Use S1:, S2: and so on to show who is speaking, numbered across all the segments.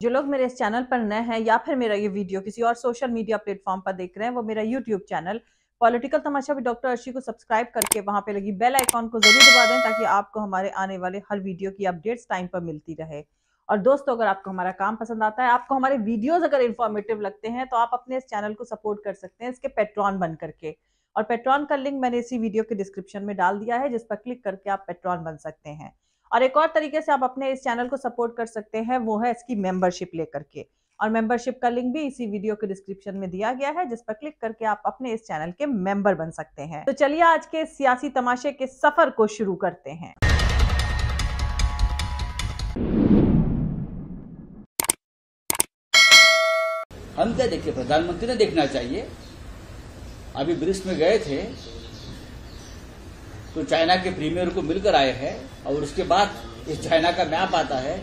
S1: जो लोग मेरे इस चैनल पर नए हैं या फिर मेरा ये वीडियो किसी और सोशल मीडिया प्लेटफॉर्म पर देख रहे हैं, वो मेरा YouTube channel political Tamasha with doctor Arshi को सब्सक्राइब करके वहां पे लगी बेल आइकॉन को जरूर दबा दें, ताकि आपको हमारे आने वाले हर वीडियो की अपडेट्स टाइम पर मिलती रहे। और दोस्तों, अगर आपको हमारा काम पसंद आता है, आपको हमारे वीडियोज अगर इन्फॉर्मेटिव लगते हैं, तो आप अपने इस चैनल को सपोर्ट कर सकते हैं इसके पेट्रॉन बन करके। और पेट्रॉन का लिंक मैंने इसी वीडियो के डिस्क्रिप्शन में डाल दिया है, जिस पर क्लिक करके आप पेट्रॉन बन सकते हैं। और एक और तरीके से आप अपने इस चैनल को सपोर्ट कर सकते हैं, वो है इसकी मेंबरशिप लेकर के। और मेंबरशिप का लिंक भी इसी वीडियो के डिस्क्रिप्शन में दिया गया है, जिस पर क्लिक करके आप अपने इस चैनल के मेंबर बन सकते हैं। तो चलिए आज के सियासी तमाशे के सफर को शुरू करते हैं।
S2: हम क्या देखिए, प्रधानमंत्री ने देखना चाहिए। अभी ब्रिक्स में गए थे तो चाइना के प्रीमियर को मिलकर आए हैं, और उसके बाद ये चाइना का मैप आता है।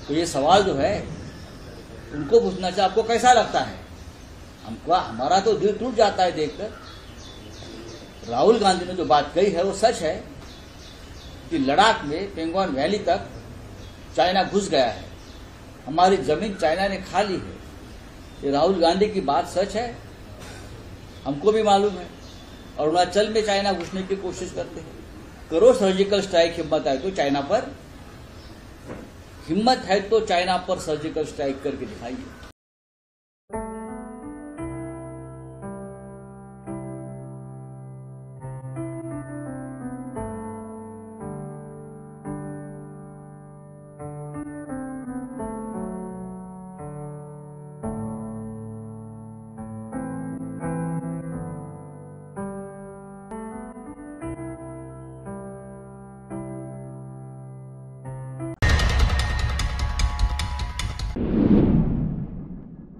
S2: तो ये सवाल जो है उनको पूछना चाहिए, आपको कैसा लगता है? हमको हमारा तो दिल टूट जाता है देखकर। राहुल गांधी ने जो बात कही है वो सच है कि लद्दाख में पेंगोंग वैली तक चाइना घुस गया है, हमारी जमीन चाइना ने खा ली है। ये राहुल गांधी की बात सच है, हमको भी मालूम है। और अरुणाचल में चाइना घुसने की कोशिश करते हैं। करो सर्जिकल स्ट्राइक, हिम्मत है तो चाइना पर, हिम्मत है तो चाइना पर सर्जिकल स्ट्राइक करके दिखाइए।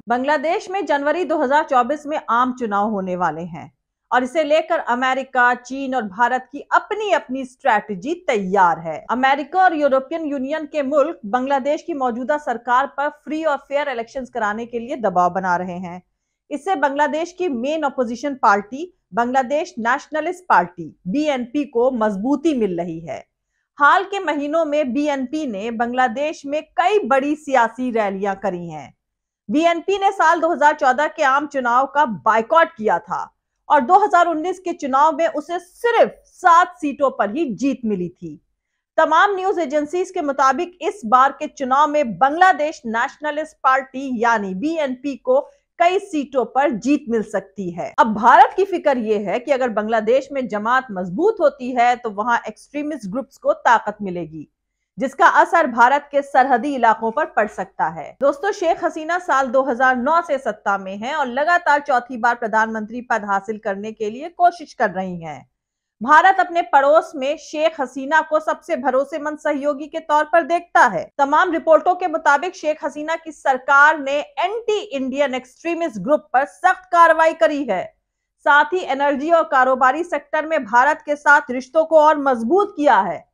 S1: बांग्लादेश में जनवरी 2024 में आम चुनाव होने वाले हैं, और इसे लेकर अमेरिका, चीन और भारत की अपनी अपनी स्ट्रैटेजी तैयार है। अमेरिका और यूरोपियन यूनियन के मुल्क बांग्लादेश की मौजूदा सरकार पर फ्री और फेयर इलेक्शंस कराने के लिए दबाव बना रहे हैं। इससे बांग्लादेश की main opposition party Bangladesh nationalist party BNP को मजबूती मिल रही है। हाल के महीनों में BNP ने बांग्लादेश में कई बड़ी सियासी रैलियां करी हैं। BNP ने साल 2014 के आम चुनाव का बायकॉट किया था, और 2019 के चुनाव में उसे सिर्फ 7 सीटों पर ही जीत मिली थी। तमाम न्यूज एजेंसीज के मुताबिक इस बार के चुनाव में बांग्लादेश नेशनलिस्ट पार्टी यानी BNP को कई सीटों पर जीत मिल सकती है। अब भारत की फिक्र यह है कि अगर बांग्लादेश में जमात मजबूत होती है, तो वहां एक्सट्रीमिस्ट ग्रुप्स को ताकत मिलेगी, जिसका असर भारत के सरहदी इलाकों पर पड़ सकता है। दोस्तों, शेख हसीना साल 2009 से सत्ता में हैं और लगातार चौथी बार प्रधानमंत्री पद हासिल करने के लिए कोशिश कर रही हैं। भारत अपने पड़ोस में शेख हसीना को सबसे भरोसेमंद सहयोगी के तौर पर देखता है। तमाम रिपोर्टों के मुताबिक शेख हसीना की सरकार ने एंटी इंडियन एक्सट्रीमिस्ट ग्रुप पर सख्त कार्रवाई करी है। साथ ही एनर्जी और कारोबारी सेक्टर में भारत के साथ रिश्तों को और मजबूत किया है।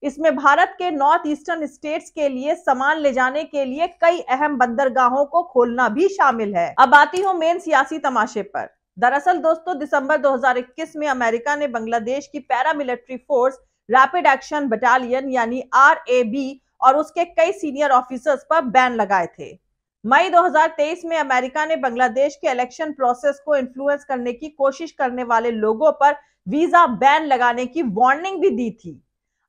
S1: इसमें भारत के नॉर्थ ईस्टर्न स्टेट्स के लिए सामान ले जाने के लिए कई अहम बंदरगाहों को खोलना भी शामिल है। अब आती हूं मेन सियासी तमाशे पर। दरअसल दोस्तों, दिसंबर 2021 में अमेरिका ने बांग्लादेश की paramilitary force rapid action battalion यानी RAB और उसके कई सीनियर ऑफिसर्स पर बैन लगाए थे। मई 2023 में अमेरिका ने बांग्लादेश के इलेक्शन प्रोसेस को इन्फ्लुएंस करने की कोशिश करने वाले लोगों पर वीजा बैन लगाने की वार्निंग भी दी थी।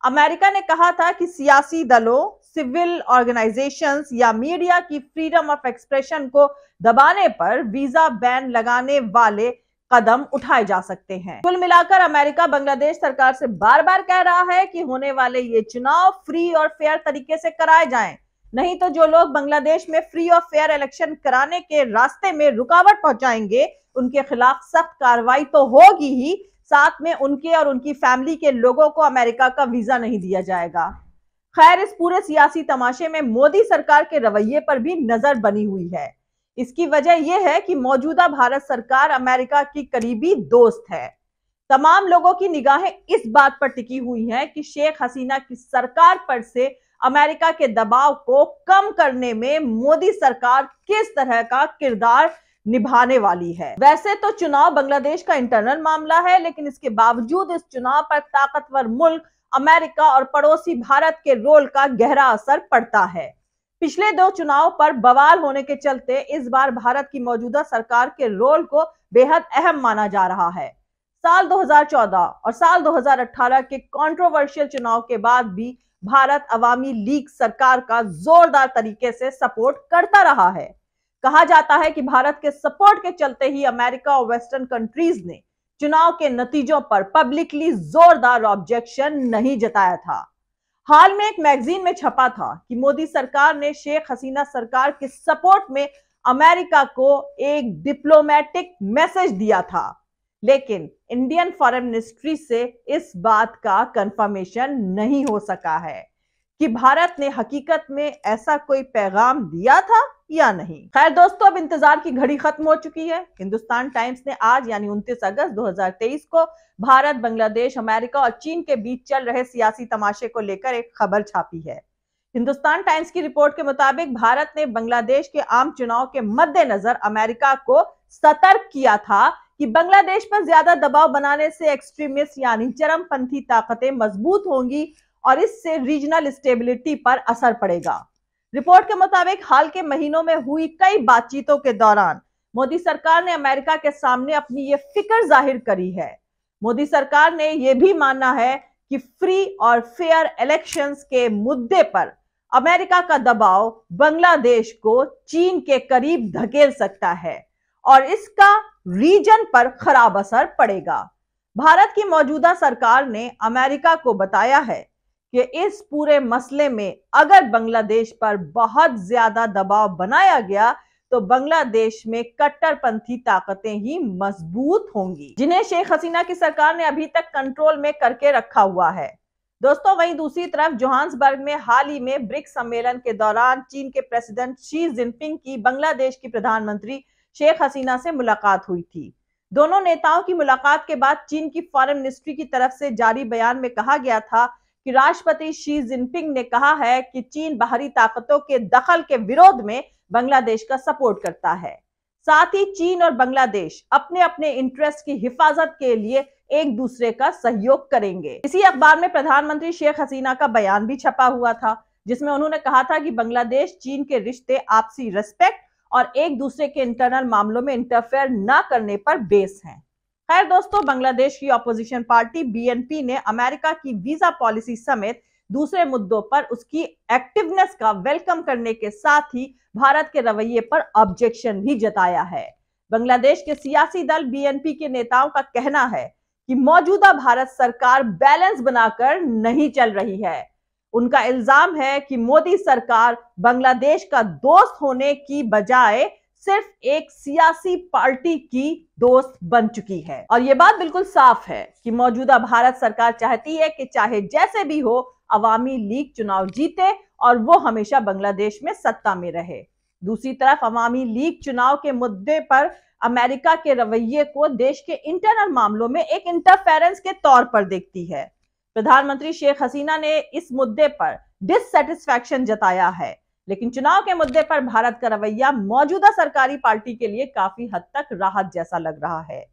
S1: अमेरिका ने कहा था कि सियासी दलों, सिविल ऑर्गेनाइजेशंस या मीडिया की फ्रीडम ऑफ एक्सप्रेशन को दबाने पर वीजा बैन लगाने वाले कदम उठाए जा सकते हैं। कुल मिलाकर अमेरिका बांग्लादेश सरकार से बार बार कह रहा है कि होने वाले ये चुनाव फ्री और फेयर तरीके से कराए जाएं, नहीं तो जो लोग बांग्लादेश में फ्री और फेयर इलेक्शन कराने के रास्ते में रुकावट पहुंचाएंगे, उनके खिलाफ सख्त कार्रवाई तो होगी ही, साथ में उनके और उनकी फैमिली के लोगों को अमेरिका का वीजा नहीं दिया जाएगा। खैर, इस पूरे सियासी तमाशे में मोदी सरकार के रवैये पर भी नजर बनी हुई है। इसकी वजह यह है कि मौजूदा भारत सरकार अमेरिका की करीबी दोस्त है। तमाम लोगों की निगाहें इस बात पर टिकी हुई हैं कि शेख हसीना की सरकार पर से अमेरिका के दबाव को कम करने में मोदी सरकार किस तरह का किरदार निभाने वाली है। वैसे तो चुनाव बांग्लादेश का इंटरनल मामला है, लेकिन इसके बावजूद इस चुनाव पर ताकतवर मुल्क अमेरिका और पड़ोसी भारत के रोल का गहरा असर पड़ता है। पिछले 2 चुनाव पर बवाल होने के चलते इस बार भारत की मौजूदा सरकार के रोल को बेहद अहम माना जा रहा है। साल 2014 और साल 2018 के कंट्रोवर्शियल चुनाव के बाद भी भारत अवामी लीग सरकार का जोरदार तरीके से सपोर्ट करता रहा है। कहा जाता है कि भारत के सपोर्ट के चलते ही अमेरिका और वेस्टर्न कंट्रीज ने चुनाव के नतीजों पर पब्लिकली जोरदार ऑब्जेक्शन नहीं जताया था। हाल में एक मैगजीन में छपा था कि मोदी सरकार ने शेख हसीना सरकार के सपोर्ट में अमेरिका को एक डिप्लोमेटिक मैसेज दिया था, लेकिन इंडियन फॉरेन मिनिस्ट्री से इस बात का कंफर्मेशन नहीं हो सका है कि भारत ने हकीकत में ऐसा कोई पैगाम दिया था या नहीं। खैर दोस्तों, अब इंतजार की घड़ी खत्म हो चुकी है। हिंदुस्तान टाइम्स ने आज यानी 29 अगस्त 2023 को भारत, बांग्लादेश, अमेरिका और चीन के बीच चल रहे सियासी तमाशे को लेकर एक खबर छापी है। हिंदुस्तान टाइम्स की रिपोर्ट के मुताबिक भारत ने बांग्लादेश के आम चुनाव के मद्देनजर अमेरिका को सतर्क किया था कि बांग्लादेश पर ज्यादा दबाव बनाने से एक्सट्रीमिस्ट यानी चरमपंथी ताकतें मजबूत होंगी और इससे रीजनल स्टेबिलिटी पर असर पड़ेगा। रिपोर्ट के मुताबिक हाल के महीनों में हुई कई बातचीतों के दौरान मोदी सरकार ने अमेरिका के सामने अपनी ये फिक्र जाहिर करी है। मोदी सरकार ने यह भी माना है कि फ्री और फेयर इलेक्शंस के मुद्दे पर अमेरिका का दबाव बांग्लादेश को चीन के करीब धकेल सकता है और इसका रीजन पर खराब असर पड़ेगा। भारत की मौजूदा सरकार ने अमेरिका को बताया है कि इस पूरे मसले में अगर बांग्लादेश पर बहुत ज्यादा दबाव बनाया गया तो बांग्लादेश में कट्टरपंथी ताकतें ही मजबूत होंगी, जिन्हें शेख हसीना की सरकार ने अभी तक कंट्रोल में करके रखा हुआ है। दोस्तों, वहीं दूसरी तरफ जोहान्सबर्ग में हाल ही में ब्रिक्स सम्मेलन के दौरान चीन के प्रेसिडेंट शी जिनपिंग की बांग्लादेश की प्रधानमंत्री शेख हसीना से मुलाकात हुई थी। दोनों नेताओं की मुलाकात के बाद चीन की फॉरेन मिनिस्ट्री की तरफ से जारी बयान में कहा गया था कि राष्ट्रपति शी जिनपिंग ने कहा है कि चीन बाहरी ताकतों के दखल के विरोध में बांग्लादेश का सपोर्ट करता है। साथ ही चीन और बांग्लादेश अपने अपने इंटरेस्ट की हिफाजत के लिए एक दूसरे का सहयोग करेंगे। इसी अखबार में प्रधानमंत्री शेख हसीना का बयान भी छपा हुआ था, जिसमें उन्होंने कहा था कि बांग्लादेश चीन के रिश्ते आपसी रिस्पेक्ट और एक दूसरे के इंटरनल मामलों में इंटरफेयर न करने पर बेस हैं। खैर दोस्तों, बांग्लादेश की ऑपोजिशन पार्टी बीएनपी ने अमेरिका की वीजा पॉलिसी समेत दूसरे मुद्दों पर उसकी एक्टिवनेस का वेलकम करने के साथ ही भारत के रवैये पर ऑब्जेक्शन भी जताया है। बांग्लादेश के सियासी दल बीएनपी के नेताओं का कहना है कि मौजूदा भारत सरकार बैलेंस बनाकर नहीं चल रही है। उनका इल्जाम है कि मोदी सरकार बांग्लादेश का दोस्त होने की बजाय सिर्फ एक सियासी पार्टी की दोस्त बन चुकी है। और यह बात बिल्कुल साफ है कि मौजूदा भारत सरकार चाहती है कि चाहे जैसे भी हो अवामी लीग चुनाव जीते और वो हमेशा बांग्लादेश में सत्ता में रहे। दूसरी तरफ अवामी लीग चुनाव के मुद्दे पर अमेरिका के रवैये को देश के इंटरनल मामलों में एक इंटरफेरेंस के तौर पर देखती है। प्रधानमंत्री शेख हसीना ने इस मुद्दे पर डिससैटिस्फैक्शन जताया है, लेकिन चुनाव के मुद्दे पर भारत का रवैया मौजूदा सरकारी पार्टी के लिए काफी हद तक राहत जैसा लग रहा है।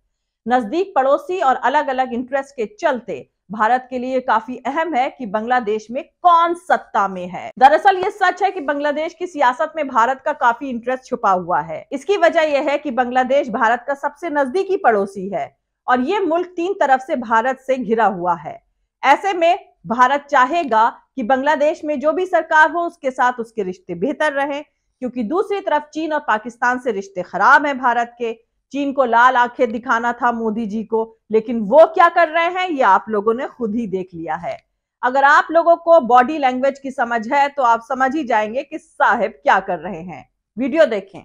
S1: नजदीक पड़ोसी और अलग अलग इंटरेस्ट के चलते भारत के लिए काफी अहम है कि बांग्लादेश में कौन सत्ता में है। दरअसल ये सच है कि बांग्लादेश की सियासत में भारत का काफी इंटरेस्ट छुपा हुआ है। इसकी वजह यह है कि बांग्लादेश भारत का सबसे नजदीकी पड़ोसी है और ये मुल्क 3 तरफ से भारत से घिरा हुआ है। ऐसे में भारत चाहेगा कि बांग्लादेश में जो भी सरकार हो उसके साथ उसके रिश्ते बेहतर रहें, क्योंकि दूसरी तरफ चीन और पाकिस्तान से रिश्ते खराब हैं भारत के। चीन को लाल आंखें दिखाना था मोदी जी को, लेकिन वो क्या कर रहे हैं ये आप लोगों ने खुद ही देख लिया है। अगर आप लोगों को बॉडी लैंग्वेज की समझ है तो आप समझ ही जाएंगे कि साहिब क्या कर रहे हैं। वीडियो देखें।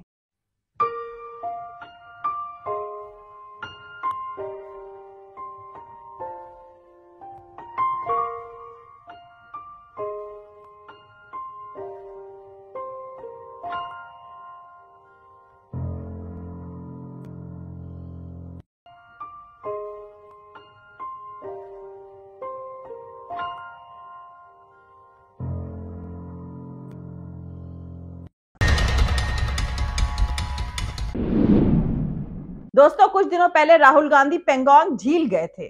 S1: दोस्तों, कुछ दिनों पहले राहुल गांधी पेंगोंग झील गए थे,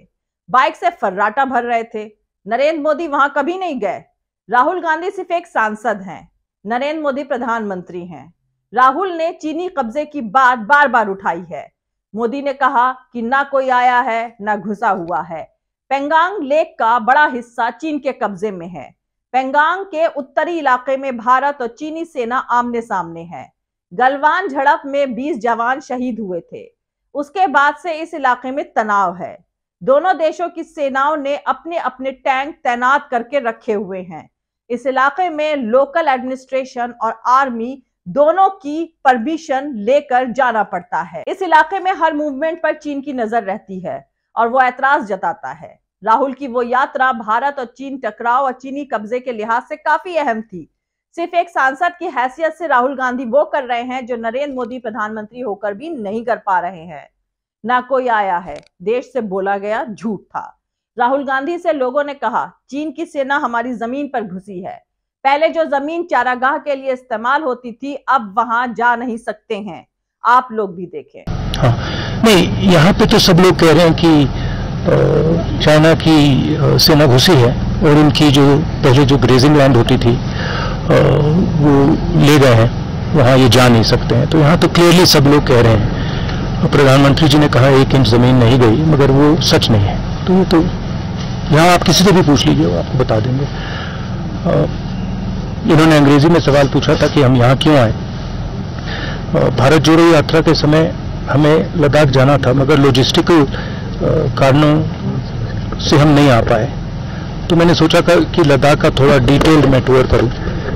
S1: बाइक से फर्राटा भर रहे थे। नरेंद्र मोदी वहां कभी नहीं गए। राहुल गांधी सिर्फ एक सांसद हैं। नरेंद्र मोदी प्रधानमंत्री हैं। राहुल ने चीनी कब्जे की बात बार बार उठाई है। मोदी ने कहा कि ना कोई आया है ना घुसा हुआ है। पेंगांग लेक का बड़ा हिस्सा चीन के कब्जे में है। पेंगांग के उत्तरी इलाके में भारत और चीनी सेना आमने सामने है। गलवान झड़प में 20 जवान शहीद हुए थे। उसके बाद से इस इलाके में तनाव है। दोनों देशों की सेनाओं ने अपने अपने टैंक तैनात करके रखे हुए हैं। इस इलाके में लोकल एडमिनिस्ट्रेशन और आर्मी दोनों की परमिशन लेकर जाना पड़ता है। इस इलाके में हर मूवमेंट पर चीन की नजर रहती है और वो ऐतराज जताता है। राहुल की वो यात्रा भारत और चीन टकराव और चीनी कब्जे के लिहाज से काफी अहम थी। सिर्फ एक सांसद की हैसियत से राहुल गांधी वो कर रहे हैं जो नरेंद्र मोदी प्रधानमंत्री होकर भी नहीं कर पा रहे हैं। ना कोई आया है, देश से बोला गया झूठ था। राहुल गांधी से लोगों ने कहा, चीन की सेना हमारी जमीन पर घुसी है। पहले जो जमीन चारागाह के लिए इस्तेमाल होती थी, अब वहां जा नहीं सकते हैं। आप लोग भी देखें।
S3: हाँ, नहीं, यहाँ पे तो सब लोग कह रहे हैं कि चाइना की सेना घुसी है और इनकी जो पहले जो ग्रेजिंग लैंड होती थी वो ले गए हैं, वहाँ ये जा नहीं सकते हैं। तो यहाँ तो क्लियरली सब लोग कह रहे हैं। प्रधानमंत्री जी ने कहा 1 इंच जमीन नहीं गई, मगर वो सच नहीं है। तो ये तो यहाँ आप किसी से भी पूछ लीजिए, वो आपको बता देंगे। इन्होंने अंग्रेजी में सवाल पूछा था कि हम यहाँ क्यों आए। भारत जोड़ो यात्रा के समय हमें लद्दाख जाना था, मगर लॉजिस्टिकल कारणों से हम नहीं आ पाए। तो मैंने सोचा कि लद्दाख का थोड़ा डिटेल्ड मैं टूर करूं,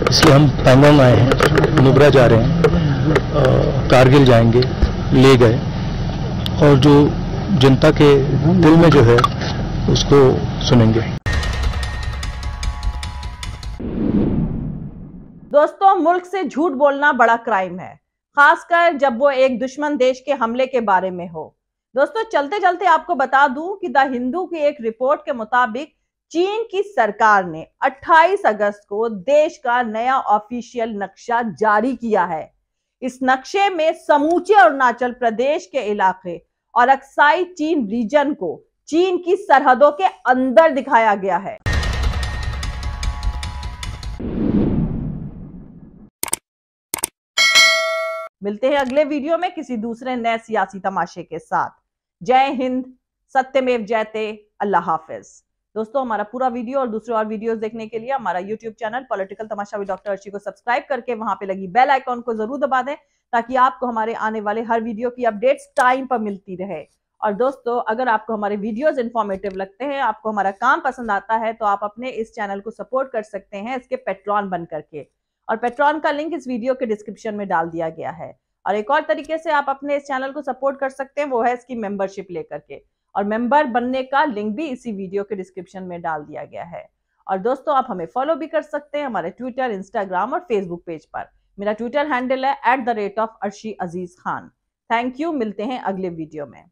S3: इसलिए हम पैंगोंग आए हैं, नुब्रा जा रहे हैं, कारगिल जाएंगे, ले गए, और जो जनता के दिल में जो है उसको सुनेंगे।
S1: दोस्तों, मुल्क से झूठ बोलना बड़ा क्राइम है, खासकर जब वो एक दुश्मन देश के हमले के बारे में हो। दोस्तों, चलते चलते आपको बता दूं कि द हिंदू की एक रिपोर्ट के मुताबिक चीन की सरकार ने 28 अगस्त को देश का नया ऑफिशियल नक्शा जारी किया है। इस नक्शे में समूचे अरुणाचल प्रदेश के इलाके और अक्साई चीन रीजन को चीन की सरहदों के अंदर दिखाया गया है। मिलते हैं अगले वीडियो में किसी दूसरे नए सियासी तमाशे के साथ। जय हिंद, सत्यमेव जयते, अल्लाह हाफिज। दोस्तों, हमारा पूरा वीडियो और दूसरे और वीडियोस देखने के लिए हमारा YouTube channel political Tamasha with doctor Arshi को सब्सक्राइब करके वहां पे लगी बेल आइकॉन को जरूर दबा दें, ताकि आपको हमारे आने वाले हर वीडियो की अपडेट्स टाइम पर मिलती रहे। और दोस्तों, अगर आपको हमारे वीडियोस इंफॉर्मेटिव लगते हैं, आपको हमारा काम पसंद आता है, तो आप अपने इस चैनल को सपोर्ट कर सकते हैं इसके पेट्रॉन बन करके। और पेट्रॉन का लिंक इस वीडियो के डिस्क्रिप्शन में डाल दिया गया है। और एक और तरीके से आप अपने इस चैनल को सपोर्ट कर सकते हैं, वो है इसकी मेंबरशिप लेकर के, और मेंबर बनने का लिंक भी इसी वीडियो के डिस्क्रिप्शन में डाल दिया गया है। और दोस्तों, आप हमें फॉलो भी कर सकते हैं हमारे ट्विटर, इंस्टाग्राम और फेसबुक पेज पर। मेरा ट्विटर हैंडल है @arshi_aziz Khan। थैंक यू, मिलते हैं अगले वीडियो में।